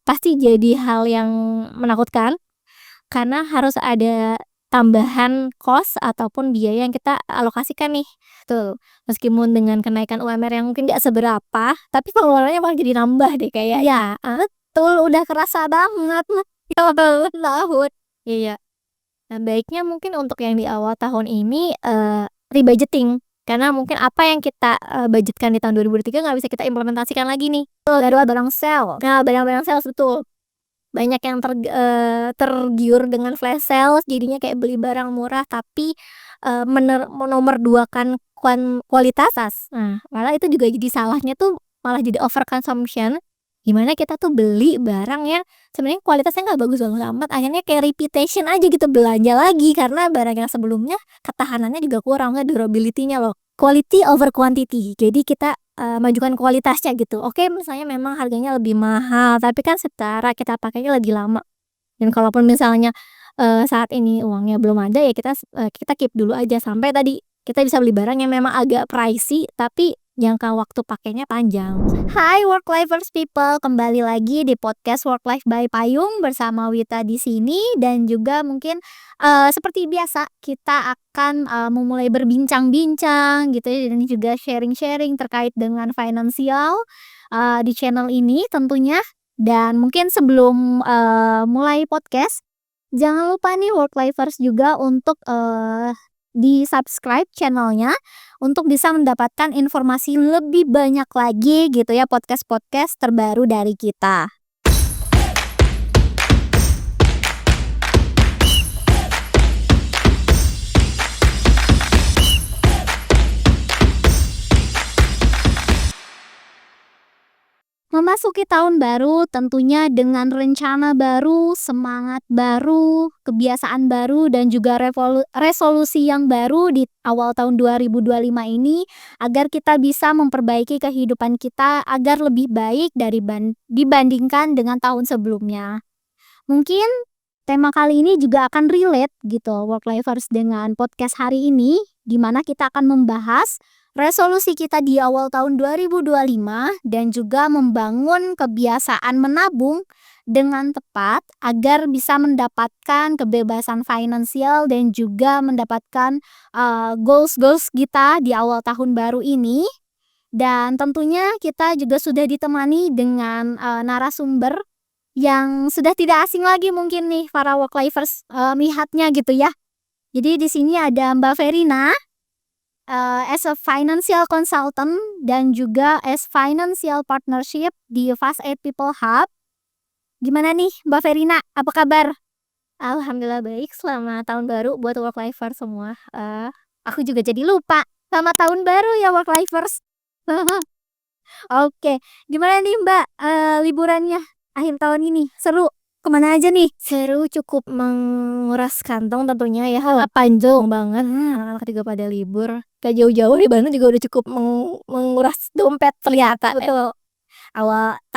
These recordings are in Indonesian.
pasti jadi hal yang menakutkan karena harus ada tambahan cost ataupun biaya yang kita alokasikan nih. Tuh, meskipun dengan kenaikan UMR yang mungkin nggak seberapa, tapi pengeluarannya malah jadi nambah deh kayaknya. Betul, udah kerasa banget di awal tahun. Iya. Nah, baiknya mungkin untuk yang di awal tahun ini, rebudgeting. Karena mungkin apa yang kita, budgetkan di tahun 2023 nggak bisa kita implementasikan lagi nih. Baru barang sale. Nah, barang-barang sales betul. Banyak yang tergiur dengan flash sales, jadinya kayak beli barang murah tapi, menomorduakan kualitas. Nah, malah itu juga jadi salahnya tuh malah jadi over consumption, gimana kita tuh beli barang yang sebenarnya kualitasnya nggak bagus-bagus amat, akhirnya kayak repetition aja gitu belanja lagi karena barang yang sebelumnya ketahanannya juga kurang, nggak durability-nya loh. Quality over quantity. Jadi kita, majukan kualitasnya gitu. Oke, misalnya memang harganya lebih mahal, tapi kan secara kita pakainya lebih lama. Dan kalaupun misalnya, saat ini uangnya belum ada ya kita keep dulu aja sampai tadi kita bisa beli barang yang memang agak pricey tapi jangka waktu pakainya panjang. Hai work lifers people, kembali lagi di podcast Work Life by Payung bersama Wita di sini dan juga mungkin seperti biasa kita akan memulai berbincang-bincang gitu ya dan juga sharing-sharing terkait dengan finansial di channel ini tentunya. Dan mungkin sebelum mulai podcast, jangan lupa nih work lifers juga untuk di-subscribe channelnya untuk bisa mendapatkan informasi lebih banyak lagi gitu ya podcast-podcast terbaru dari kita. Memasuki tahun baru tentunya dengan rencana baru, semangat baru, kebiasaan baru dan juga resolusi yang baru di awal tahun 2025 ini agar kita bisa memperbaiki kehidupan kita agar lebih baik dibandingkan dengan tahun sebelumnya. Mungkin tema kali ini juga akan relate gitu work lifers dengan podcast hari ini di mana kita akan membahas resolusi kita di awal tahun 2025 dan juga membangun kebiasaan menabung dengan tepat agar bisa mendapatkan kebebasan finansial dan juga mendapatkan goals-goals kita di awal tahun baru ini. Dan tentunya kita juga sudah ditemani dengan narasumber yang sudah tidak asing lagi mungkin nih para work lifers melihatnya gitu ya. Jadi di sini ada Mbak Verina as a financial consultant dan juga as financial partnership di Fast Aid People Hub. Gimana nih Mbak Verina? Apa kabar? Alhamdulillah baik. Selamat tahun baru buat work lifers semua. Aku juga jadi lupa. Selamat tahun baru ya work lifers. Oke, gimana nih Mbak liburannya akhir tahun ini? Seru? Kemana aja nih? Seru, cukup menguras kantong tentunya ya. Panjang banget. Anak-anak juga pada libur. Gak jauh-jauh di Bandung juga udah cukup menguras dompet ternyata. Betul.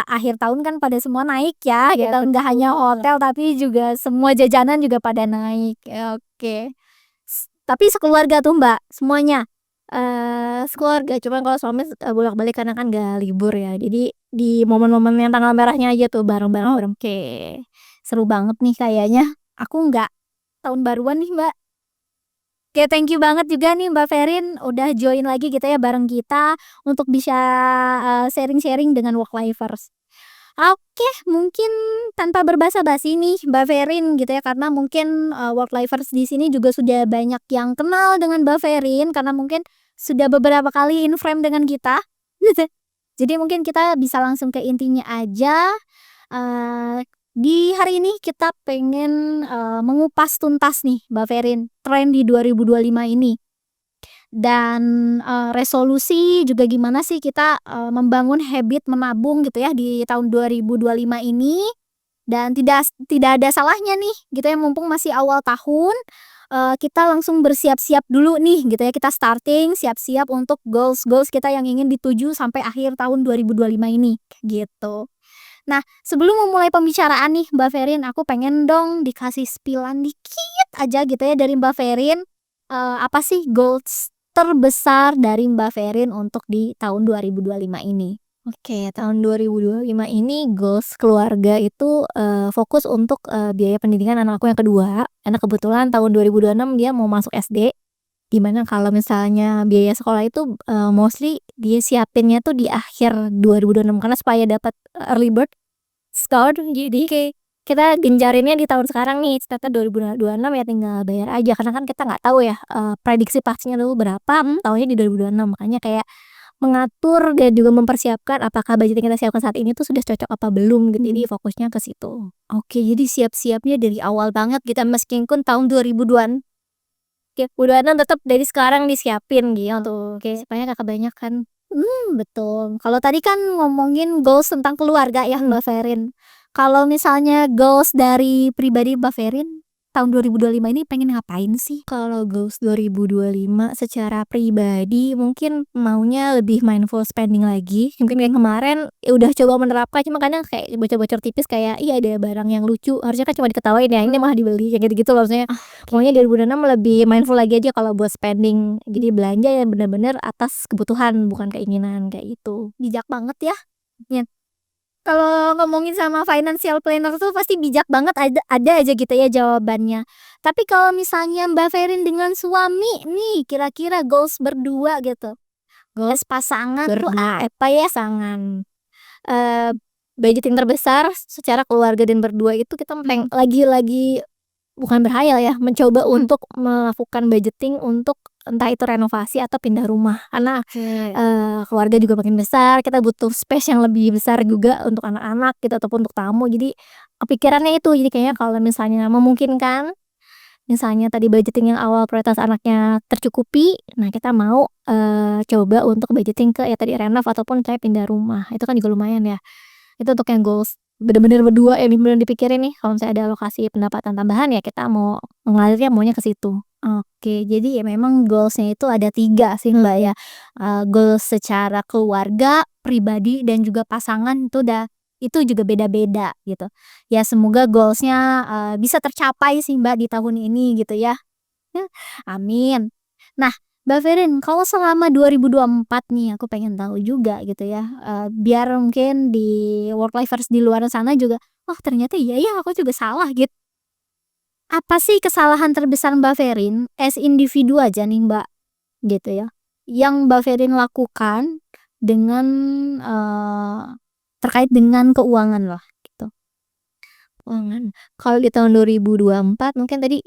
Akhir tahun kan pada semua naik ya. Gitu. Nggak hanya hotel tapi juga semua jajanan juga pada naik. Oke. Tapi sekeluarga tuh Mbak, semuanya. Sekeluarga, cuman kalau suami bolak-balik karena kan gak libur ya. Jadi di momen-momen yang tanggal merahnya aja tuh bareng-bareng. Oke. Seru banget nih kayaknya. Aku nggak tahun baruan nih Mbak. Oke, thank you banget juga nih Mbak Verin udah join lagi gitu ya bareng kita untuk bisa sharing-sharing dengan work lifers. Oke, mungkin tanpa berbasa-basi nih Mbak Verin gitu ya karena mungkin work lifers di sini juga sudah banyak yang kenal dengan Mbak Verin karena mungkin sudah beberapa kali in frame dengan kita. Jadi mungkin kita bisa langsung ke intinya aja. Di hari ini kita pengen mengupas tuntas nih Mbak Verin tren di 2025 ini. Dan resolusi juga gimana sih kita membangun habit menabung gitu ya di tahun 2025 ini. Dan tidak ada salahnya nih gitu ya mumpung masih awal tahun kita langsung bersiap-siap dulu nih gitu ya kita starting siap-siap untuk goals kita yang ingin dituju sampai akhir tahun 2025 ini gitu. Nah, sebelum memulai pembicaraan nih Mbak Verin, aku pengen dong dikasih spillan dikit aja gitu ya dari Mbak Verin. Apa sih goals terbesar dari Mbak Verin untuk di tahun 2025 ini? Oke, tahun 2025 ini goals keluarga itu, fokus untuk, biaya pendidikan anak aku yang kedua, karena kebetulan tahun 2026 dia mau masuk SD, di mana kalau misalnya biaya sekolah itu, mostly dia siapinnya tuh di akhir 2026 karena supaya dapat early bird discount. Jadi kayak kita genjarinnya di tahun sekarang nih, ternyata 2026 ya tinggal bayar aja karena kan kita nggak tahu ya, prediksi pastinya dulu berapa, tahunya di 2026. Makanya kayak mengatur dan juga mempersiapkan apakah budget yang kita siapkan saat ini tuh sudah cocok apa belum gitu, jadi fokusnya ke situ. Oke, jadi siap-siapnya dari awal banget gitu meskipun tahun 2000-an. Oke, udahan tetep dari sekarang disiapin gitu, Oke. supaya nggak kebanyakan. Betul. Kalau tadi kan ngomongin goals tentang keluarga ya, Mbak Ferin. Kalau misalnya goals dari pribadi Mbak Ferin, tahun 2025 ini pengen ngapain sih? Kalau goals 2025 secara pribadi mungkin maunya lebih mindful spending lagi. Mungkin yang kemarin udah coba menerapkan cuma kadang kayak bocor-bocor tipis kayak, "Iya ada barang yang lucu, harusnya kan cuma diketawain ya, ini malah dibeli." Kayak gitu-gitu loh maksudnya. Pokoknya 2026 lebih mindful lagi aja kalau buat spending. Jadi belanja yang bener-bener atas kebutuhan bukan keinginan, kayak gitu. Bijak banget ya. Ya. Kalau ngomongin sama financial planner tuh pasti bijak banget, ada aja gitu ya jawabannya. Tapi kalau misalnya Mbak Ferin dengan suami nih, kira-kira goals berdua gitu. Goals pasangan tuh apa ya? Pasangan. Eee, Budgeting terbesar secara keluarga dan berdua itu kita lagi bukan berhayal ya, mencoba untuk melakukan budgeting untuk entah itu renovasi atau pindah rumah. Karena, keluarga juga makin besar, kita butuh space yang lebih besar juga untuk anak-anak gitu ataupun untuk tamu. Jadi kepikirannya itu, jadi kayaknya kalau misalnya memungkinkan, misalnya tadi budgeting yang awal prioritas anaknya tercukupi, nah kita mau, coba untuk budgeting ke ya tadi renov ataupun kayak pindah rumah, itu kan juga lumayan ya. Itu untuk yang goals bener-bener berdua yang bener-bener dipikirin nih kalau misalnya ada alokasi pendapatan tambahan ya kita mau mengalirnya maunya ke situ. Oke, jadi ya memang goals-nya itu ada 3 sih, Mbak, ya. Goals secara keluarga, pribadi, dan juga pasangan itu juga beda-beda gitu. Ya semoga goals-nya, bisa tercapai sih, Mbak, di tahun ini gitu ya. Amin. Nah, Mbak Ferin, kalau selama 2024 nih aku pengen tahu juga gitu ya, biar mungkin di work lifers di luar sana juga, "Oh ternyata iya ya aku juga salah," gitu. Apa sih kesalahan terbesar Mbak Ferin as individu aja nih, Mbak, gitu ya, yang Mbak Ferin lakukan dengan, eee, terkait dengan keuangan lah gitu? Keuangan. Kalau di tahun 2024 mungkin tadi,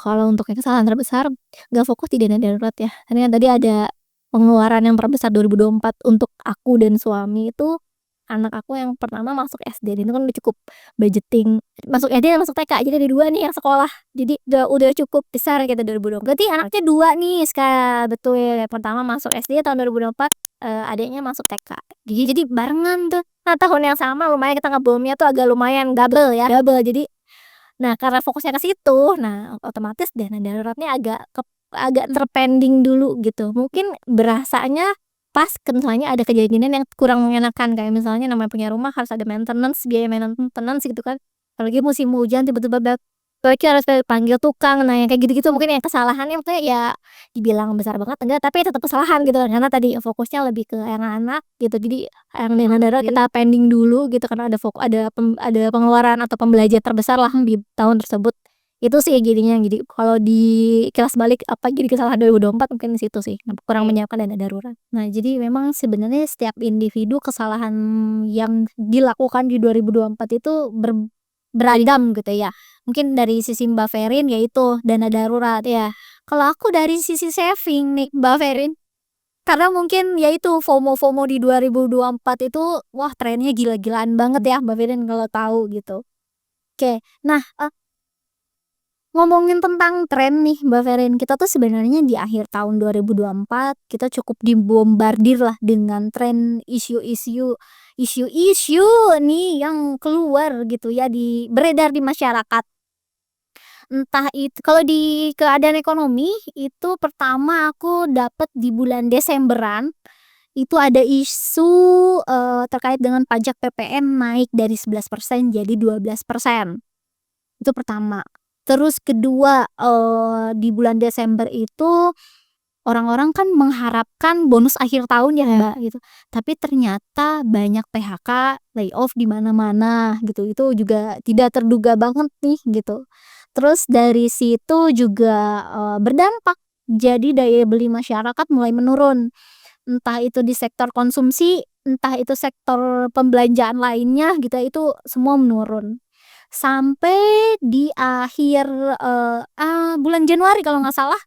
kalau untuk yang kesalahan terbesar, nggak fokus di dana darurat ya. Tadi kan tadi ada pengeluaran yang terbesar 2024 untuk aku dan suami itu, anak aku yang pertama masuk SD dan itu kan udah cukup budgeting masuk SD dan masuk TK, jadi ada 2 nih yang sekolah. Jadi udah cukup besar gitu 2024. Berarti anaknya 2 nih betul, yang pertama masuk SD tahun 2024, adiknya masuk TK. Jadi barengan tuh. Nah, tahun yang sama lumayan kita ngebomnya tuh agak lumayan double ya. Double, jadi Nah, karena fokusnya ke situ, nah otomatis dana daruratnya agak terpending dulu gitu. Mungkin berasanya pas misalnya ada kejadian yang kurang mengenakan, kayak misalnya namanya punya rumah harus ada maintenance, biaya maintenance gitu kan. Apalagi musim hujan tiba-tiba harus panggil tukang, nah yang kayak gitu-gitu mungkin yang kesalahannya maksudnya ya dibilang besar banget enggak, tapi tetap kesalahan gitu kan, karena tadi fokusnya lebih ke anak-anak gitu. Jadi yang dana darurat kita pending dulu gitu karena ada pengeluaran atau pembelajaran terbesar lah di tahun tersebut. Itu sih jadinya. Jadi kalau dikilas balik apa jadi kesalahan 2024 mungkin di situ sih, kurang menyiapkan dana darurat. nah jadi memang sebenarnya setiap individu kesalahan yang dilakukan di 2024 itu beragam gitu ya. Mungkin dari sisi Mbak Ferin yaitu dana darurat ya. Kalau aku dari sisi saving nih Mbak Ferin, karena mungkin ya itu FOMO-FOMO di 2024 itu wah trennya gila-gilaan banget ya Mbak Ferin kalau tahu gitu. Oke, nah, ngomongin tentang tren nih Mbak Ferin, kita tuh sebenarnya di akhir tahun 2024 kita cukup dibombardir lah dengan tren isu-isu nih yang keluar gitu ya beredar di masyarakat. Entah itu kalau di keadaan ekonomi itu pertama aku dapat di bulan Desemberan, itu ada isu, terkait dengan pajak PPN naik dari 11% jadi 12%. Itu pertama. Terus kedua, di bulan Desember itu orang-orang kan mengharapkan bonus akhir tahun ya, Mbak, gitu. Tapi ternyata banyak PHK, layoff di mana-mana gitu. Itu juga tidak terduga banget nih gitu. Terus dari situ juga, berdampak, jadi daya beli masyarakat mulai menurun. Entah itu di sektor konsumsi, entah itu sektor pembelanjaan lainnya gitu ya, itu semua menurun. Sampai di akhir, bulan Januari kalau nggak salah,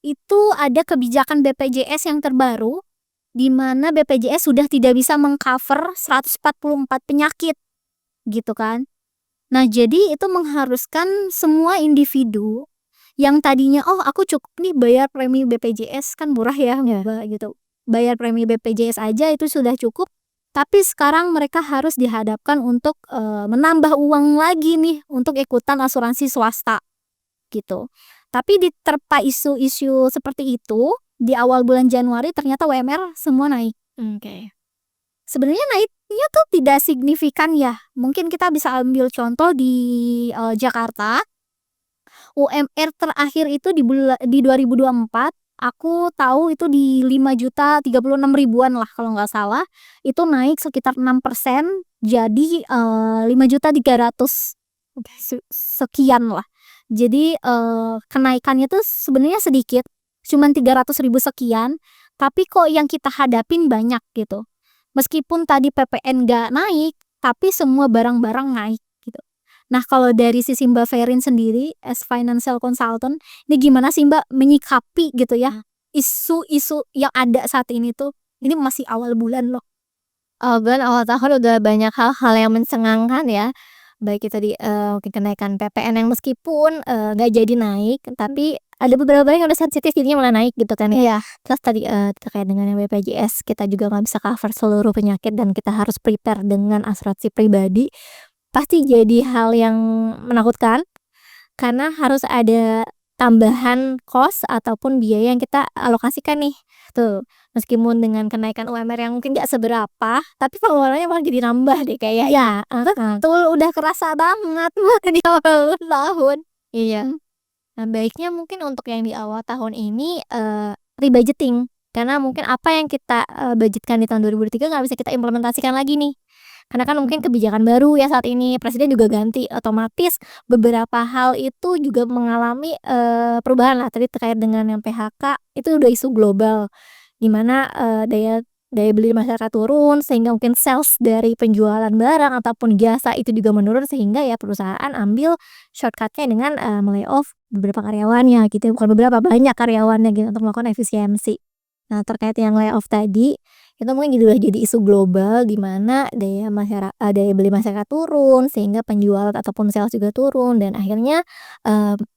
itu ada kebijakan BPJS yang terbaru, di mana BPJS sudah tidak bisa meng-cover 144 penyakit, gitu kan. Nah, jadi itu mengharuskan semua individu yang tadinya, "Oh, aku cukup nih bayar premi BPJS, kan murah ya, Mbak," gitu. Bayar premi BPJS aja itu sudah cukup, tapi sekarang mereka harus dihadapkan untuk, menambah uang lagi nih untuk ikutan asuransi swasta, gitu. Tapi diterpa isu-isu seperti itu, di awal bulan Januari ternyata UMR semua naik. Oke. Sebenarnya naiknya tuh tidak signifikan ya, mungkin kita bisa ambil contoh di, Jakarta. UMR terakhir itu di 2024, aku tahu itu di 5.036.000-an lah kalau nggak salah, itu naik sekitar 6%, jadi, 5.300.000 sekian lah. Jadi, kenaikannya tuh sebenarnya sedikit, cuman 300.000 sekian, tapi kok yang kita hadapin banyak gitu. Meskipun tadi PPN nggak naik, tapi semua barang-barang naik gitu. Nah, kalau dari sisi Mbak Ferin sendiri as financial consultant, ini gimana sih Mbak menyikapi gitu ya, isu-isu yang ada saat ini tuh? Ini masih awal bulan loh. Bulan awal tahun udah banyak hal-hal yang mencengangkan ya, baik itu di mungkin kenaikan PPN yang meskipun, nggak jadi naik, tapi ada beberapa barang yang udah sensitif jadinya malah naik gitu kan ya. Iya. Terus tadi, terkait dengan yang BPJS kita juga nggak bisa cover seluruh penyakit dan kita harus prepare dengan asuransi pribadi, pasti jadi hal yang menakutkan, karena harus ada tambahan cost ataupun biaya yang kita alokasikan nih, tuh. Meskipun dengan kenaikan UMR yang mungkin nggak seberapa, tapi pengeluarannya malah jadi nambah deh kayaknya. Heeh. Betul, udah kerasa banget di awal tahun. Iya. Nah, baiknya mungkin untuk yang di awal tahun ini, rebudgeting. Karena mungkin apa yang kita, budgetkan di tahun 2023 nggak bisa kita implementasikan lagi nih. Karena kan mungkin kebijakan baru ya saat ini, presiden juga ganti, otomatis beberapa hal itu juga mengalami, perubahan lah. Tadi terkait dengan yang PHK, itu udah isu global, di mana, daya daya beli masyarakat turun, sehingga mungkin sales dari penjualan barang ataupun jasa itu juga menurun, sehingga ya perusahaan ambil shortcut-nya dengan, me-layoff beberapa karyawannya gitu ya, bukan beberapa, banyak karyawannya gitu untuk melakukan efisiensi. Nah, terkait yang layoff tadi, itu mungkin udah jadi isu global di mana daya beli masyarakat turun, sehingga penjualan ataupun sales juga turun dan akhirnya,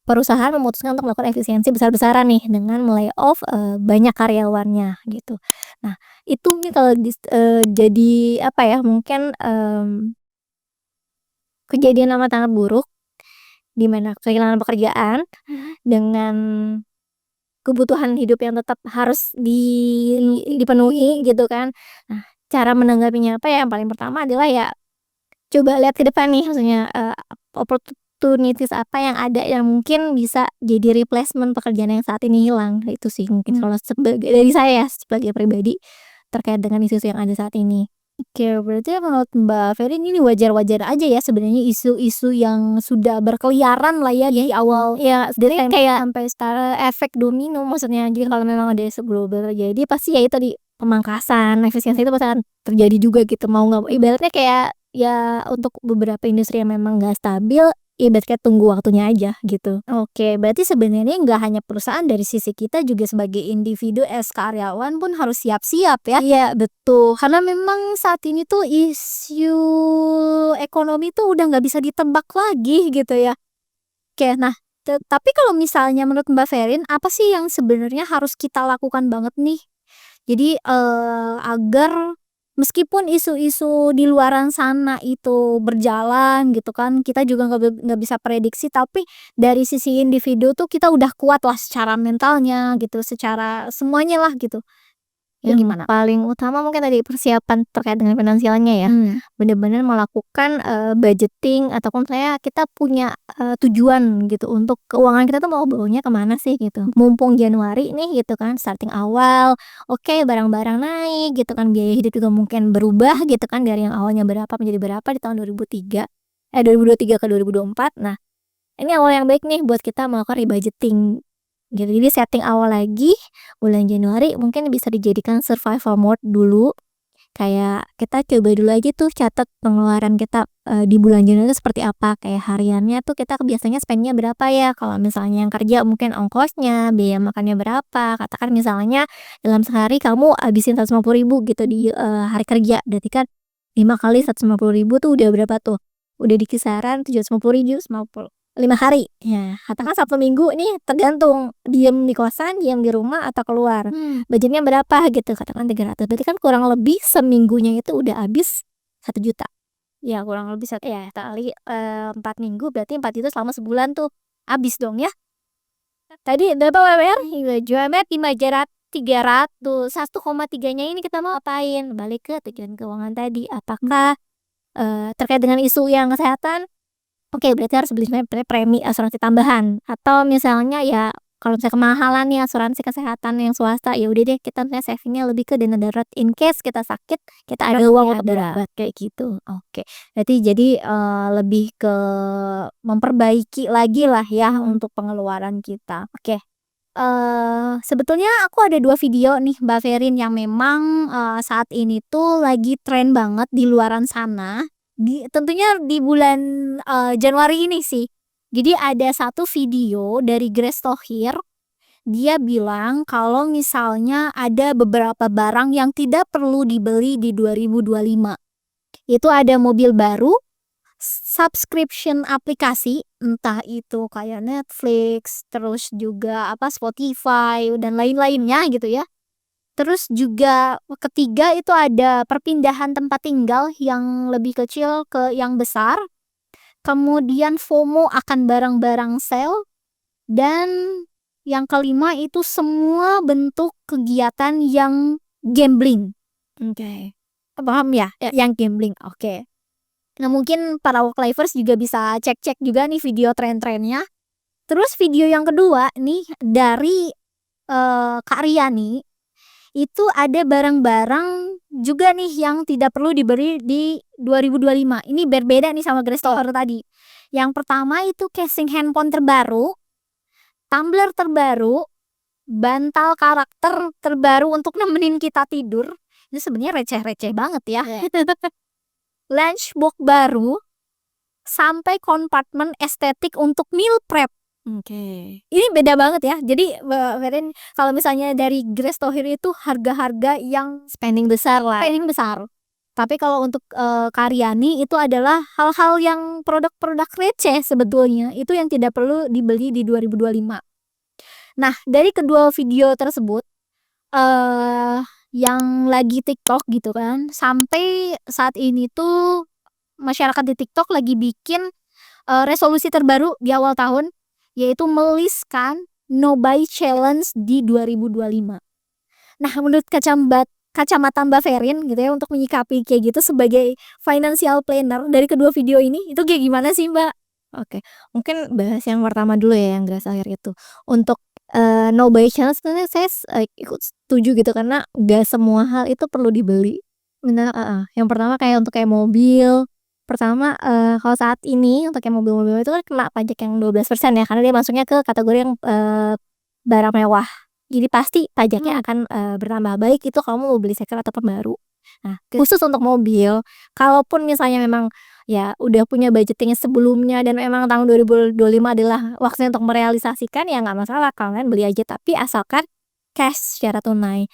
perusahaan memutuskan untuk melakukan efisiensi besar-besaran nih dengan me-layoff, banyak karyawannya gitu. Nah, itu nih kalau jadi apa ya, mungkin, kejadian amat sangat buruk, di mana kehilangan pekerjaan dengan kebutuhan hidup yang tetap harus dipenuhi gitu kan. Nah, cara menanggapinya apa ya, yang paling pertama adalah ya coba lihat ke depan nih, maksudnya, opportunities apa yang ada yang mungkin bisa jadi replacement pekerjaan yang saat ini hilang. Nah, itu sih mungkin kalau dari saya ya, sebagai pribadi terkait dengan isu-isu yang ada saat ini. Oke, berarti menurut Mbak Feri ini wajar-wajar aja ya sebenarnya isu-isu yang sudah berkeliaran lah ya di awal. Ya, Jadi sebenarnya kayak sampai secara efek domino maksudnya. Jadi kalau memang ada isu global terjadi, pasti ya itu tadi, pemangkasan, efisiensi itu pasti akan terjadi juga gitu, mau nggak mau. Ibaratnya kayak, ya untuk beberapa industri yang memang nggak stabil, ibaratnya tunggu waktunya aja gitu. Oke, berarti sebenarnya nggak hanya perusahaan, dari sisi kita juga sebagai individu as karyawan pun harus siap-siap ya. Iya, betul. Karena memang saat ini tuh isu ekonomi tuh udah nggak bisa ditebak lagi gitu ya. Oke, nah tapi kalau misalnya menurut Mbak Ferin, apa sih yang sebenarnya harus kita lakukan banget nih? Jadi, agar meskipun isu-isu di luaran sana itu berjalan gitu kan, kita juga nggak bisa prediksi, tapi dari sisi individu tuh kita udah kuat lah secara mentalnya gitu, secara semuanya lah gitu. Yang Yang paling utama mungkin tadi persiapan terkait dengan finansialnya ya. Bener-bener melakukan budgeting ataupun misalnya kita punya tujuan gitu untuk keuangan kita tuh mau bawanya kemana sih gitu. Mumpung Januari nih gitu kan, starting awal, oke barang-barang naik gitu kan, biaya hidup juga mungkin berubah gitu kan dari yang awalnya berapa menjadi berapa di tahun 2023 ke 2024. Nah, ini awal yang baik nih buat kita melakukan rebudgeting gitu. Jadi setting awal lagi bulan Januari mungkin bisa dijadikan survival mode dulu. Kayak kita coba dulu aja tuh catat pengeluaran kita di bulan Januari itu seperti apa. Kayak hariannya tuh kita biasanya spendnya berapa ya. Kalau misalnya yang kerja mungkin ongkosnya, biaya makannya berapa. Katakan misalnya dalam sehari kamu habisin 150.000 gitu di hari kerja. Berarti kan 5 kali 150.000 tuh udah berapa tuh? Udah di kisaran 750.000 5 hari. Ya, katakan Sabtu Minggu nih tergantung diem di kosan, diem di rumah atau keluar. Budgetnya berapa gitu, katakan 300. Berarti kan kurang lebih seminggunya itu udah habis 1 juta. Ya kurang lebih kali 4 minggu berarti 4 itu selama sebulan tuh habis dong ya. Tadi berapa UMR? UMR 300. 1,3-nya ini kita mau apain? Balik ke tujuan keuangan tadi. Apakah terkait dengan isu yang kesehatan? Oke, berarti harus beli sebenarnya premi asuransi tambahan. Atau misalnya ya kalau misalnya kemahalan nih asuransi kesehatan yang swasta, ya udah deh kita misalnya savingnya lebih ke dana darurat in case kita sakit, kita ada uang untuk berobat kayak gitu. Oke. Berarti jadi lebih ke memperbaiki lagi lah ya untuk pengeluaran kita. Oke. Sebetulnya aku ada 2 video nih Mbak Ferin yang memang saat ini tuh lagi tren banget di luaran sana. Tentunya di bulan Januari ini sih. Jadi ada satu video dari Grace Thohir. Dia bilang kalau misalnya ada beberapa barang yang tidak perlu dibeli di 2025. Itu ada mobil baru, subscription aplikasi, entah itu kayak Netflix, terus juga Spotify dan lain-lainnya gitu ya. Terus juga ketiga itu ada perpindahan tempat tinggal yang lebih kecil ke yang besar. Kemudian FOMO akan barang-barang sale. Dan yang kelima itu semua bentuk kegiatan yang gambling. Oke. Paham ya? Yang gambling. Oke. Nah mungkin para work-lifers juga bisa cek-cek juga nih video tren-trennya. Terus video yang kedua nih dari Kak Riani. Itu ada barang-barang juga nih yang tidak perlu dibeli di 2025. Ini berbeda nih sama Grace Thohir tadi. Yang pertama itu casing handphone terbaru, tumbler terbaru, bantal karakter terbaru untuk nemenin kita tidur. Itu sebenarnya receh-receh banget ya. Lunchbox baru, sampai kompartemen estetik untuk meal prep. Oke. Ini beda banget ya. Jadi Ferin kalau misalnya dari Grace Thohir itu harga-harga yang spending besar lah. Spending besar. Tapi kalau untuk Karyani itu adalah hal-hal yang produk-produk receh sebetulnya. Itu yang tidak perlu dibeli di 2025. Nah, dari kedua video tersebut yang lagi TikTok gitu kan. Sampai saat ini tuh masyarakat di TikTok lagi bikin resolusi terbaru di awal tahun, yaitu meliskan no buy challenge di 2025. Nah, menurut kacamata Mbak Ferin gitu ya untuk menyikapi kayak gitu sebagai financial planner dari kedua video ini itu kayak gimana sih Mbak? Oke, mungkin bahas yang pertama dulu ya yang Grace Thohir itu. Untuk no buy challenge sebenarnya saya ikut setuju gitu karena gak semua hal itu perlu dibeli. Benar, yang pertama kayak untuk kayak mobil. Pertama kalau saat ini untuk yang mobil-mobil itu kan kena pajak yang 12% ya karena dia masuknya ke kategori yang barang mewah. Jadi pasti pajaknya akan bertambah baik itu kamu mau beli second ataupun baru. Nah, khusus untuk mobil, kalaupun misalnya memang ya udah punya budgeting sebelumnya dan memang tahun 2025 adalah waktunya untuk merealisasikan ya nggak masalah kalian beli aja tapi asalkan cash secara tunai.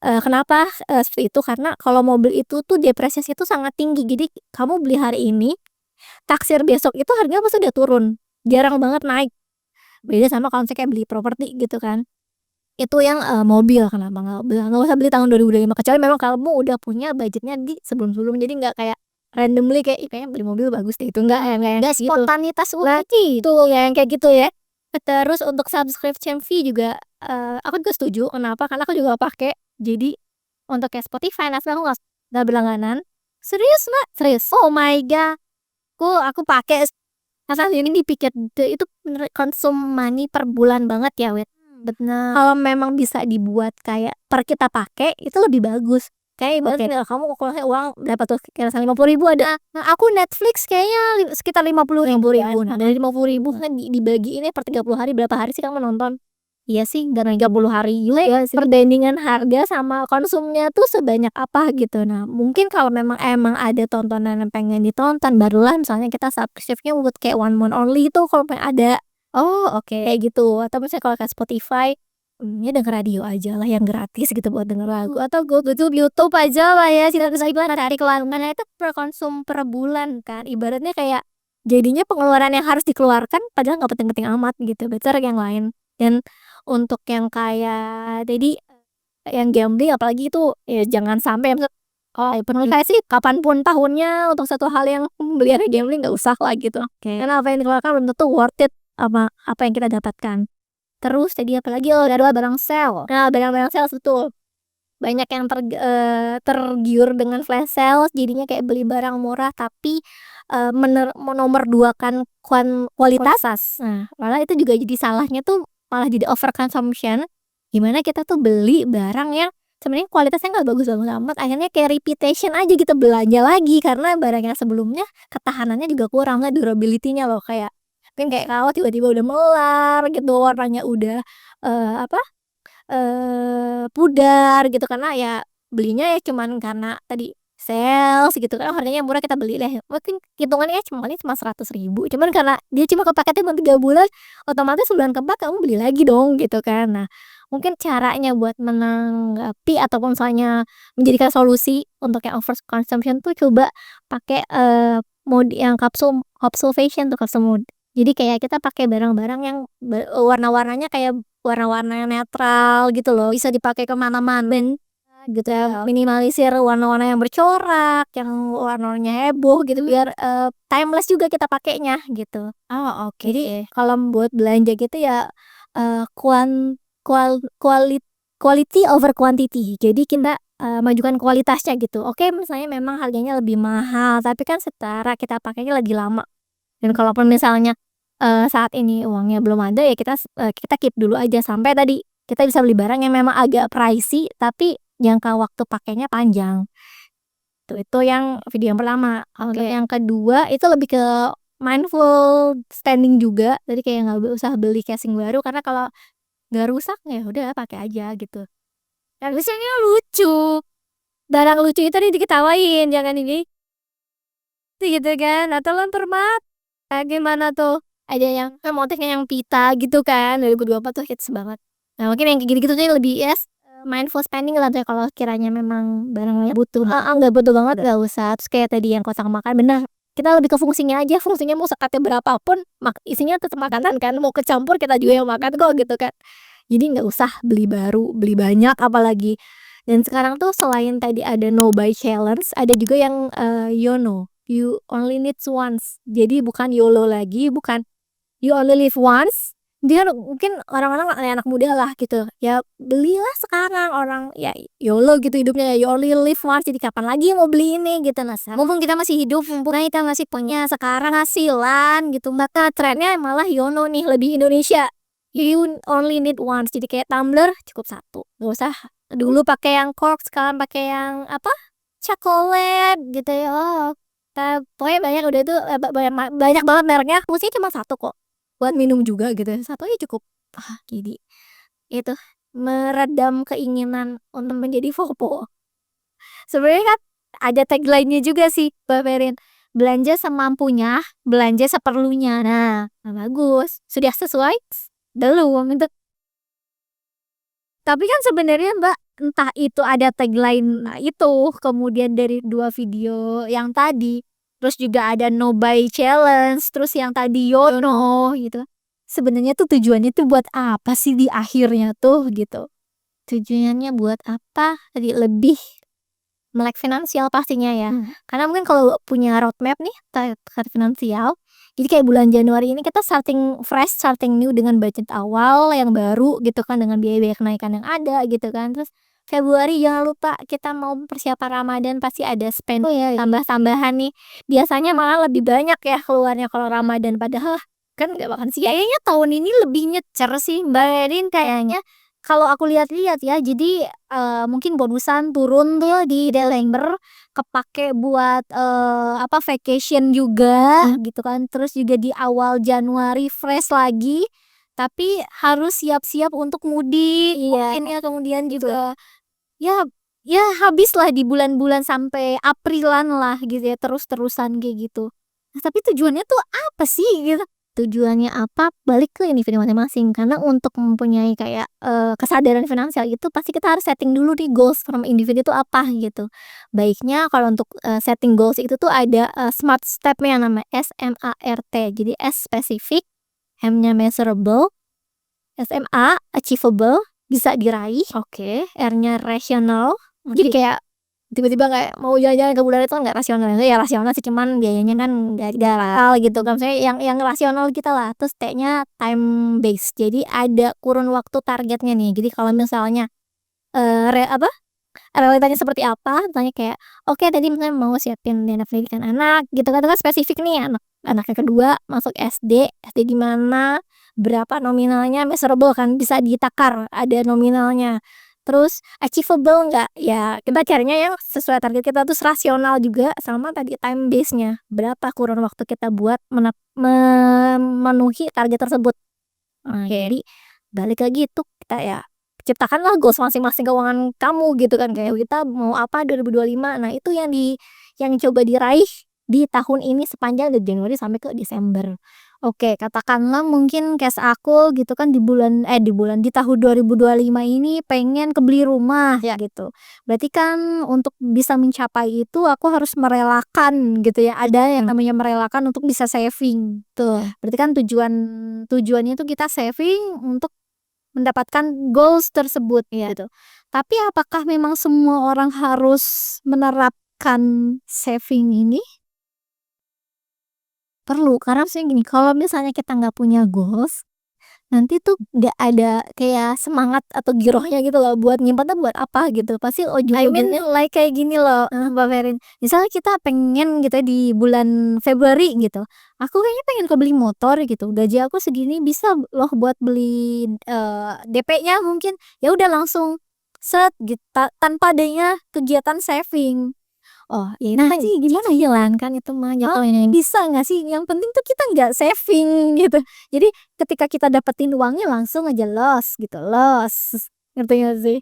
Kenapa seperti itu? Karena kalau mobil itu tuh depresiasi itu sangat tinggi. Jadi kamu beli hari ini, taksir besok itu harganya pasti udah turun. Jarang banget naik. Beda sama kalau misalnya kayak beli properti gitu kan. Itu yang mobil kenapa nggak usah beli tahun 2025 kecuali memang kamu udah punya budgetnya di sebelum-sebelum jadi nggak kayak randomly kayak kayaknya beli mobil bagus deh itu enggak gitu. Spontanitas itu yang kayak gitu ya. Terus untuk subscription fee juga aku juga setuju. Kenapa? Karena aku juga pakai. Jadi untuk kayak Spotify. Nah sekarang aku nggak berlangganan. Serius Mbak? Serius. Oh my god. Aku pakai saat ini dipikir deh, itu bener konsum money per bulan banget ya wet. Bener. Kalau memang bisa dibuat kayak per kita pakai itu lebih bagus. Kayak ibaratnya kamu keluarnya uang berapa tuh, kira 50.000 ada. Nah aku Netflix kayaknya sekitar 50.000. Nah dari 50.000 kan dibagi ini per 30 hari, berapa hari sih kamu nonton? Iya sih, gak 30 hari juga ya sih. Perbandingan harga sama konsumnya tuh sebanyak apa gitu. Nah mungkin kalau memang emang ada tontonan yang pengen ditonton, barulah misalnya kita subscribe-nya buat kayak 1 month only itu kalau pengen ada. Oh oke. Kayak gitu. Atau misalnya kalau kayak Spotify, ya denger radio aja lah yang gratis gitu buat denger lagu. Atau go to YouTube aja lah ya, tidak bisa iklan, cari kelangganan itu per konsum per bulan kan. Ibaratnya kayak jadinya pengeluaran yang harus dikeluarkan padahal nggak penting-penting amat gitu. Better yang lain. Dan untuk yang kayak tadi yang gambling apalagi itu ya jangan sampai. Kalau menurut saya sih kapanpun tahunnya untuk satu hal yang melihara gambling nggak usah lah gitu. Karena apa yang dikeluarkan belum tentu worth it apa yang kita dapatkan. Terus tadi apalagi adalah barang sale. Nah barang-barang sale betul banyak yang tergiur dengan flash sales, jadinya kayak beli barang murah tapi nomor duakan kualitas. Nah malah itu juga jadi salahnya tuh, malah jadi over consumption, gimana kita tuh beli barang yang sebenarnya kualitasnya nggak bagus-bagus amat, akhirnya kayak repetition aja gitu belanja lagi karena barang yang sebelumnya ketahanannya juga kurang, nggak durability-nya loh, kayak mungkin kayak kaos tiba-tiba udah melar gitu, warnanya udah pudar gitu karena ya belinya ya cuman karena tadi sales gitu kan, harganya murah kita beli deh, mungkin hitungannya cuma 100.000, cuman karena dia cuma kepaketnya cuma 3 bulan, otomatis bulan keempat kamu beli lagi dong gitu kan. Nah mungkin caranya buat menanggapi ataupun misalnya menjadikan solusi untuk yang over consumption tuh coba pakai mode yang capsule fashion tuh, capsule mode. Jadi kayak kita pakai barang-barang yang warna-warnanya kayak warna-warna yang netral gitu loh, bisa dipakai kemana-mana gitu ya, minimalisir warna-warna yang bercorak, yang warnanya heboh gitu biar timeless juga kita pakainya gitu. Oh oke. Jadi kalau buat belanja gitu ya quality over quantity. Jadi kita majukan kualitasnya gitu. Oke, misalnya memang harganya lebih mahal, tapi kan setara kita pakainya lagi lama. Dan kalaupun misalnya saat ini uangnya belum ada ya kita keep dulu aja sampai tadi kita bisa beli barang yang memang agak pricey tapi jangka waktu pakainya panjang. Itu yang video yang pertama. Untuk yang kedua itu lebih ke mindful spending juga. Jadi kayak nggak usah beli casing baru karena kalau nggak rusak ya udah pakai aja gitu. Dan biasanya lucu. Barang lucu itu diketawain, jangan ini gitu kan. Atau lempar mata gimana tuh? Ada yang motifnya yang pita gitu kan, 2024 tuh hits banget. Nah mungkin yang kayak gitu-gitu tuh lebih mindful spending lah tuh kalau kiranya memang barangnya butuh. Nggak butuh banget nggak usah. Terus kayak tadi yang kotak makan, bener, kita lebih ke fungsinya aja, fungsinya mau sekatnya berapapun isinya tetap makanan kan, mau kecampur kita juga yang makan kok gitu kan. Jadi nggak usah beli baru, beli banyak apalagi. Dan sekarang tuh selain tadi ada no buy challenge, ada juga yang YOLO, you only need once. Jadi bukan YOLO lagi, bukan you only live once. Dia mungkin orang-orang anak muda lah gitu ya, belilah sekarang, orang ya YOLO gitu hidupnya, you only live once, jadi kapan lagi mau beli ini gitu. Nah mumpung kita masih hidup, mumpung kita masih punya sekarang hasilan gitu, maka trennya malah YOLO nih, lebih Indonesia, you only need once. Jadi kayak tumbler cukup satu, gak usah dulu pakai yang cork, sekarang pakai yang coklat gitu ya. Pokoknya banyak udah itu banyak banget mereknya, fungsinya cuma satu kok, buat minum juga gitu, satu aja cukup. Jadi itu meredam keinginan untuk menjadi Vopo. Sebenarnya kan ada tagline-nya juga sih, Mbak Ferin, belanja semampunya, belanja seperlunya. Nah bagus, sudah sesuai belum itu. Tapi kan sebenarnya Mbak, entah itu ada tagline itu, kemudian dari 2 video yang tadi, terus juga ada no buy challenge, terus yang tadi YOLO gitu. Sebenarnya tuh tujuannya tuh buat apa sih di akhirnya tuh gitu. Tujuannya buat apa? Tadi lebih melek finansial pastinya ya. Karena mungkin kalau punya roadmap nih terkait finansial, jadi kayak bulan Januari ini kita starting fresh, starting new dengan budget awal yang baru gitu kan, dengan biaya-biaya kenaikan yang ada gitu kan. Terus Februari jangan lupa kita mau persiapan Ramadan pasti ada spend ya tambah-tambahan nih. Biasanya malah lebih banyak ya keluarnya kalau Ramadan padahal kan nggak makan sih. Kayaknya tahun ini lebih nyecer sih Mbak Erin kayaknya. Kalau aku lihat-lihat ya, jadi mungkin bonusan turun tuh di Desember kepake buat apa vacation juga gitu kan. Terus juga di awal Januari fresh lagi. Tapi harus siap-siap untuk mudik. Mungkin ya kemudian juga ya ya habislah di bulan-bulan sampai Aprilan lah gitu ya terus-terusan kayak gitu. Nah, tapi tujuannya tuh apa sih gitu? Tujuannya apa? Balik ke individu masing-masing karena untuk mempunyai kayak kesadaran finansial itu pasti kita harus setting dulu nih goals from individu itu apa gitu. Baiknya kalau untuk setting goals itu tuh ada smart step-nya namanya SMART. Jadi S spesifik, M-nya measurable, SMA achievable bisa diraih, R-nya rational. Jadi kayak tiba-tiba kayak mau jalan-jalan ke bulan itu kan nggak rasional ya rasional sih cuman biayanya kan nggak hal gitu kan misalnya yang rasional kita lah. Terus T-nya time based jadi ada kurun waktu targetnya nih. Jadi kalau misalnya realitanya seperti apa tanya kayak oke tadi misalnya mau siapin dana pendidikan anak gitu kan itu kan spesifik nih anaknya kedua masuk SD di mana berapa nominalnya measurable kan bisa ditakar ada nominalnya. Terus achievable enggak ya kita carinya yang sesuai target kita. Terus rasional juga sama tadi time base nya berapa kurun waktu kita buat memenuhi target tersebut. Jadi balik lagi itu kita ya ciptakanlah goals masing-masing keuangan kamu gitu kan kayak kita mau apa 2025. Nah itu yang coba diraih di tahun ini sepanjang dari Januari sampai ke Desember. Katakanlah mungkin case aku gitu kan di tahun 2025 ini pengen kebeli rumah ya gitu. Berarti kan untuk bisa mencapai itu aku harus merelakan gitu ya. Ada yang namanya merelakan untuk bisa saving. Tuh. Berarti kan tujuannya itu kita saving untuk mendapatkan goals tersebut gitu. Tapi apakah memang semua orang harus menerapkan saving ini? Perlu karena misalnya gini kalau misalnya kita nggak punya goals nanti tuh nggak ada kayak semangat atau girohnya gitu loh buat nyimpen tuh buat apa gitu pasti ujung-ujungnya like kayak gini loh Mbak Ferin. Misalnya kita pengen gitu ya di bulan Februari gitu aku kayaknya pengen beli motor gitu gaji aku segini bisa loh buat beli DP-nya mungkin ya udah langsung set gitu tanpa adanya kegiatan saving. Nah sih gimana hilang kan itu mah jatuhnya bisa nggak sih yang penting tuh kita nggak saving gitu. Jadi ketika kita dapetin uangnya langsung aja loss gitu ngerti nggak sih?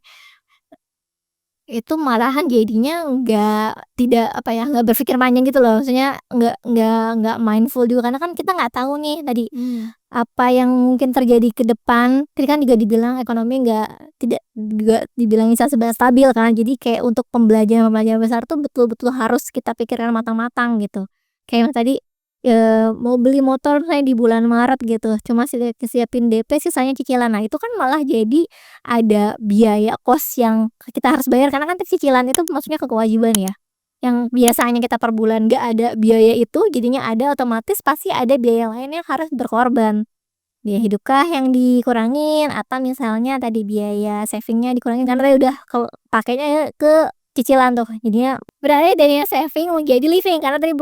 Itu malahan jadinya nggak berpikir panjang gitu loh maksudnya nggak mindful juga karena kan kita nggak tahu nih tadi apa yang mungkin terjadi ke depan. Tadi kan juga dibilang ekonomi tidak juga dibilang bisa stabil kan jadi kayak untuk pembelajaran besar tuh betul-betul harus kita pikirkan matang-matang gitu kayak yang tadi mau beli motor saya di bulan Maret gitu cuma siapin DP sisanya cicilan. Nah itu kan malah jadi ada biaya kos yang kita harus bayar karena kan cicilan itu maksudnya kewajiban ya yang biasanya kita per bulan gak ada biaya itu jadinya ada otomatis pasti ada biaya lain yang harus berkorban. Biaya hidupkah yang dikurangin atau misalnya tadi biaya savingnya dikurangin karena tadi udah pakainya ke cicilan tuh jadinya beralih dari saving menjadi living karena tadi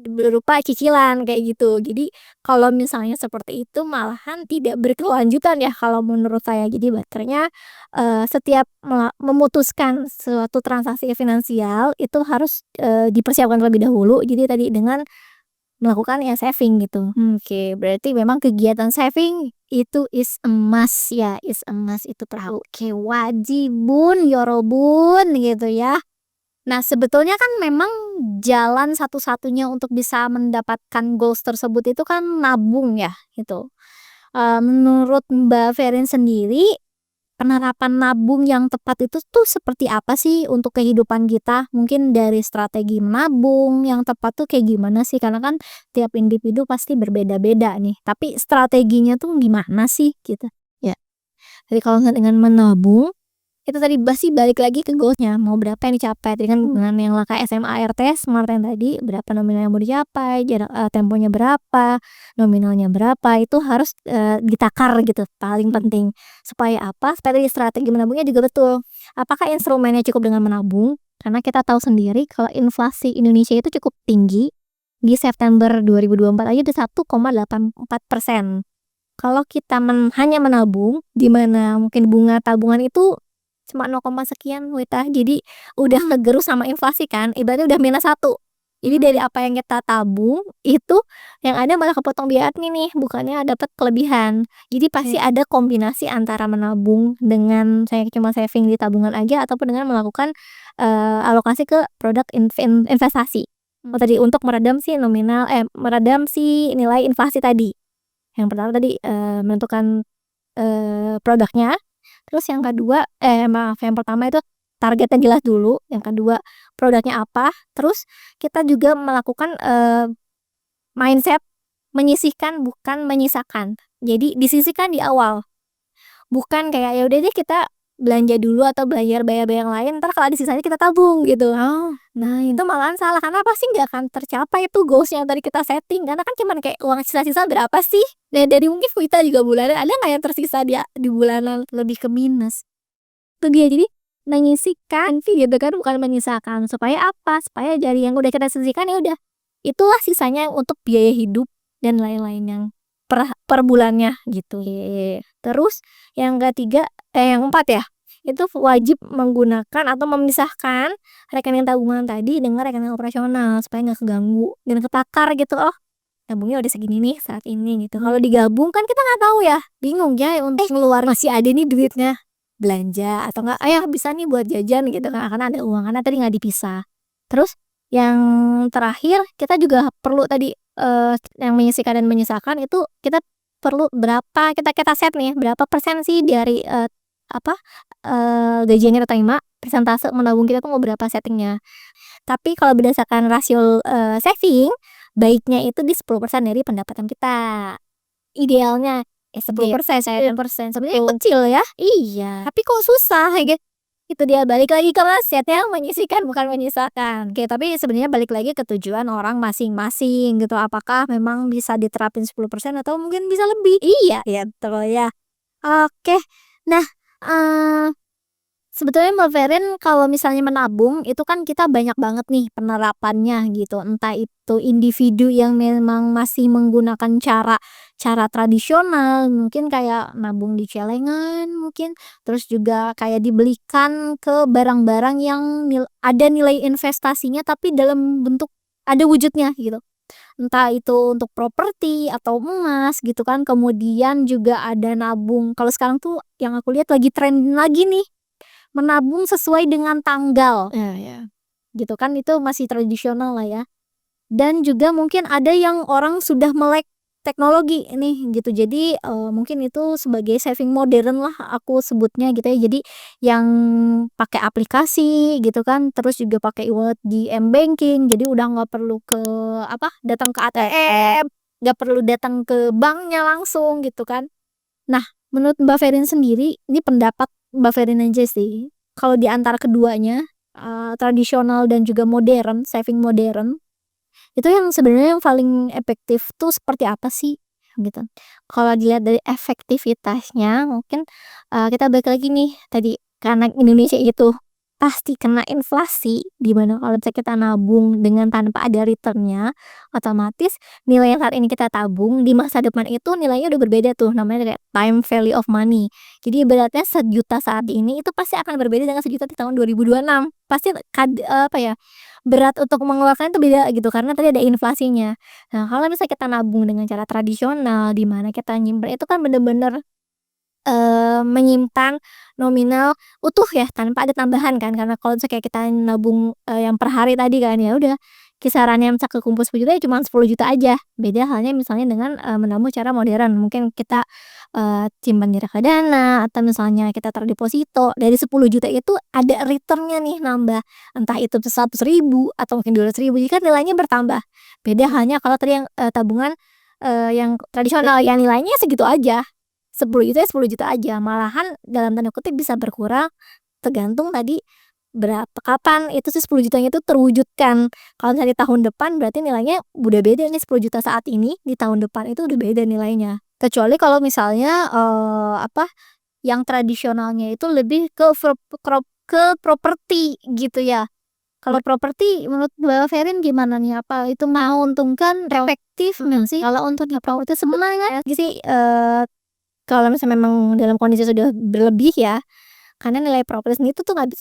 berupa cicilan kayak gitu. Jadi kalau misalnya seperti itu malahan tidak berkelanjutan ya kalau menurut saya. Jadi baterainya setiap memutuskan suatu transaksi finansial itu harus dipersiapkan terlebih dahulu. Jadi tadi dengan melakukan ya saving gitu. Berarti memang kegiatan saving itu is a must ya, is a must itu perlu wajibun yorobun gitu ya. Nah sebetulnya kan memang jalan satu-satunya untuk bisa mendapatkan goals tersebut itu kan nabung ya gitu. Menurut Mbak Ferin sendiri penerapan nabung yang tepat itu tuh seperti apa sih untuk kehidupan kita? Mungkin dari strategi menabung yang tepat tuh kayak gimana sih? Karena kan tiap individu pasti berbeda-beda nih. Tapi strateginya tuh gimana sih gitu? Ya. Jadi kalau dengan menabung Itu tadi masih balik lagi ke goals-nya, mau berapa yang dicapai. Tadi kan dengan yang langkah SMART, SMART yang tadi, berapa nominal yang mau dicapai, jarak temponya berapa, nominalnya berapa, itu harus ditakar gitu, paling penting. Supaya apa? Supaya tadi strategi menabungnya juga betul. Apakah instrumennya cukup dengan menabung? Karena kita tahu sendiri kalau inflasi Indonesia itu cukup tinggi. Di September 2024 aja udah 1,84%. Kalau kita hanya menabung, di mana mungkin bunga tabungan itu cuma 0, sekian Wita, jadi udah ngegerus sama inflasi kan, ibaratnya udah -1. Jadi dari apa yang kita tabung itu yang ada malah kepotong biaya admin nih, bukannya dapat kelebihan. Jadi pasti ada kombinasi antara menabung dengan saya cuma saving di tabungan aja ataupun dengan melakukan alokasi ke produk investasi. Tadi untuk meredam si meredam si nilai inflasi tadi. Yang pertama tadi menentukan produknya. Terus yang kedua yang pertama itu targetnya jelas dulu, yang kedua produknya apa, terus kita juga melakukan mindset menyisihkan bukan menyisakan. Jadi disisihkan di awal. Bukan kayak ya udah deh kita belanja dulu atau bayar yang lain, ntar kalau ada sisanya kita tabung gitu. Nah, itu malahan salah karena pasti nggak akan tercapai itu goals yang tadi kita setting karena kan cuman kayak uang sisa-sisa berapa sih? Dan dari mungkin Vita juga bulanan ada nggak yang tersisa di bulanan lebih ke minus. Itu dia jadi menyisihkan gitu kan bukan menyisakan supaya apa? Supaya dari yang udah kita sisihkan ya udah itulah sisanya untuk biaya hidup dan lain-lain yang per bulannya gitu. Terus yang ketiga yang empat ya, itu wajib menggunakan atau memisahkan rekening tabungan tadi dengan rekening operasional supaya nggak keganggu dan ketakar gitu. Oh, tabungnya udah segini nih saat ini gitu. Kalau digabung kan kita nggak tahu ya, bingung ya untuk keluar masih ada nih duitnya belanja atau enggak bisa nih buat jajan gitu kan karena ada uang karena tadi nggak dipisah. Terus yang terakhir kita juga perlu tadi yang menyisihkan dan menyisakan itu kita perlu berapa kita set nih berapa persen sih dari gaji yang kita terima, persentase menabung kita tuh mau berapa settingnya. Tapi kalau berdasarkan rasio saving, baiknya itu di 10% dari pendapatan kita. Idealnya 10%, 10%. Sebenarnya kecil ya. Iya. Tapi kok susah ya. Itu dia balik lagi ke mindsetnya menyisihkan bukan menyisakan. Oke, tapi sebenarnya balik lagi ke tujuan orang masing-masing gitu. Apakah memang bisa diterapin 10% atau mungkin bisa lebih? Iya, ya betul ya. Oke. Nah, sebetulnya Mbak Ferin kalau misalnya menabung itu kan kita banyak banget nih penerapannya gitu. Entah itu individu yang memang masih menggunakan cara tradisional, mungkin kayak nabung di celengan mungkin, terus juga kayak dibelikan ke barang-barang yang ada nilai investasinya tapi dalam bentuk ada wujudnya gitu. Entah itu untuk properti atau emas gitu kan. Kemudian juga ada nabung. Kalau sekarang tuh yang aku lihat lagi tren lagi nih menabung sesuai dengan tanggal. Ya. Gitu kan itu masih tradisional lah ya. Dan juga mungkin ada yang orang sudah melek teknologi nih gitu. Jadi mungkin itu sebagai saving modern lah aku sebutnya gitu ya. Jadi yang pakai aplikasi gitu kan, terus juga pakai e-wallet di m-banking. Jadi udah nggak perlu ke datang ke ATM, nggak perlu datang ke banknya langsung gitu kan. Nah, menurut Mbak Ferin sendiri, ini pendapat Mbak Ferin aja sih. Kalau di antara keduanya, tradisional dan juga modern, saving modern, itu yang sebenarnya yang paling efektif tuh seperti apa sih? Gitu. Kalau dilihat dari efektivitasnya, mungkin kita balik lagi nih tadi karena Indonesia itu pasti kena inflasi, di mana kalau misalnya kita nabung dengan tanpa ada returnnya, otomatis nilai yang saat ini kita tabung di masa depan itu nilainya udah berbeda tuh, namanya kayak time value of money. Jadi ibaratnya 1 juta saat ini itu pasti akan berbeda dengan 1 juta di tahun 2026. Pasti berat untuk mengeluarkan itu beda gitu karena tadi ada inflasinya. Nah, kalau misalnya kita nabung dengan cara tradisional di mana kita nyimpen itu kan bener-bener menyimpan nominal utuh ya tanpa ada tambahan kan, karena kalau misalnya kayak kita nabung yang per hari tadi kan ya udah kisarannya misal kekumpul 10 juta ya cuma 10 juta aja. Beda halnya misalnya dengan menabung cara modern, mungkin kita simpan di reksadana atau misalnya kita taruh deposito dari 10 juta itu ada returnnya nih nambah, entah itu 100.000 atau mungkin 200.000, jadi kan nilainya bertambah. Beda halnya kalau tadi yang tabungan yang tradisional yang nilainya segitu aja, 10 juta ya 10 juta aja, malahan dalam tanda kutip bisa berkurang tergantung tadi kapan itu si 10 jutanya itu terwujudkan. Kalau misalnya di tahun depan berarti nilainya udah beda nih 10 juta saat ini, di tahun depan itu udah beda nilainya. Kecuali kalau misalnya, yang tradisionalnya itu lebih ke properti gitu ya. Kalau properti menurut Mbak Ferin gimana nih? Apa itu menguntungkan, efektif nggak sih? Kalau untuk di properti sebenarnya sih, kalau misalnya memang dalam kondisi sudah berlebih ya, karena nilai properti sendiri tuh nggak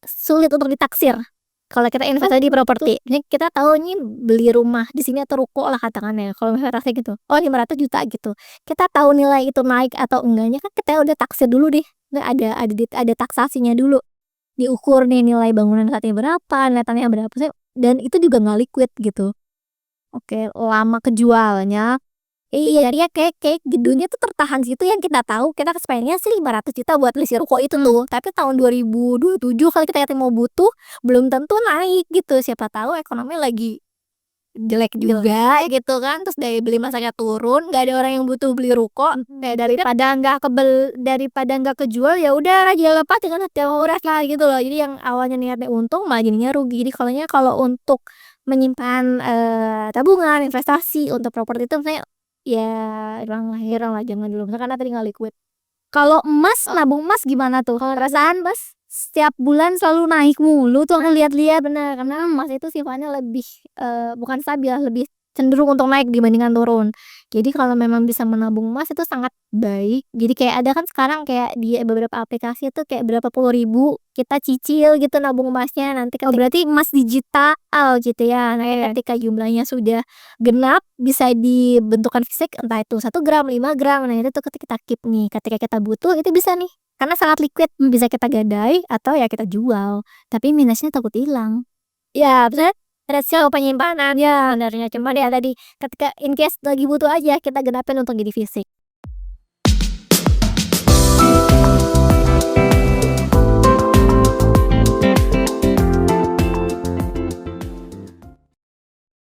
sulit untuk ditaksir. Kalau kita investasi di properti, ini kita tahu ini beli rumah di sini atau ruko lah katakannya. Kalau misalnya rasanya gitu, oh 500 juta gitu. Kita tahu nilai itu naik atau enggaknya kan kita udah taksir dulu deh. Ada taksasinya dulu. Diukur nih nilai bangunan saat ini berapa, nilai tanahnya berapa sih, dan itu juga nggak liquid gitu. Oke, lama kejualnya. Iya, dia kayak gedungnya tuh tertahan situ yang kita tahu kita spendnya sih 500 juta buat beli si ruko itu tuh. Tapi tahun 2027 kali kita mau butuh, belum tentu naik gitu. Siapa tahu ekonomi lagi jelek juga gitu kan, terus daya beli masanya turun, nggak ada orang yang butuh beli ruko. Daripada nggak kejual ya udah aja lepas dengan harga murah lah gitu loh. Jadi yang awalnya niatnya untung malah jadinya rugi. Jadi kalau untuk menyimpan tabungan investasi untuk properti itu misalnya ya hilang lah jangan dulu misalkan tadi nggak liquid. Kalau emas, nabung emas gimana tuh? Kalau perasaan Mas setiap bulan selalu naik mulu tuh lihat-lihat. Bener, karena emas itu sifatnya lebih bukan stabil, lebih cenderung untuk naik dibandingkan turun. Jadi kalau memang bisa menabung emas itu sangat baik. Jadi kayak ada kan sekarang kayak di beberapa aplikasi itu kayak berapa puluh ribu kita cicil gitu nabung emasnya, nanti berarti emas digital gitu ya. Nah, ketika jumlahnya sudah genap bisa dibentukkan fisik entah itu 1 gram, 5 gram. Nah, itu tuh ketika kita keep nih, ketika kita butuh itu bisa nih. Karena sangat liquid, bisa kita gadai atau ya kita jual. Tapi minusnya takut hilang. Ya, bener. Rasio penyimpanan ya benernya. Cuma ya tadi ketika in case lagi butuh aja kita genapin untuk jadi fisik.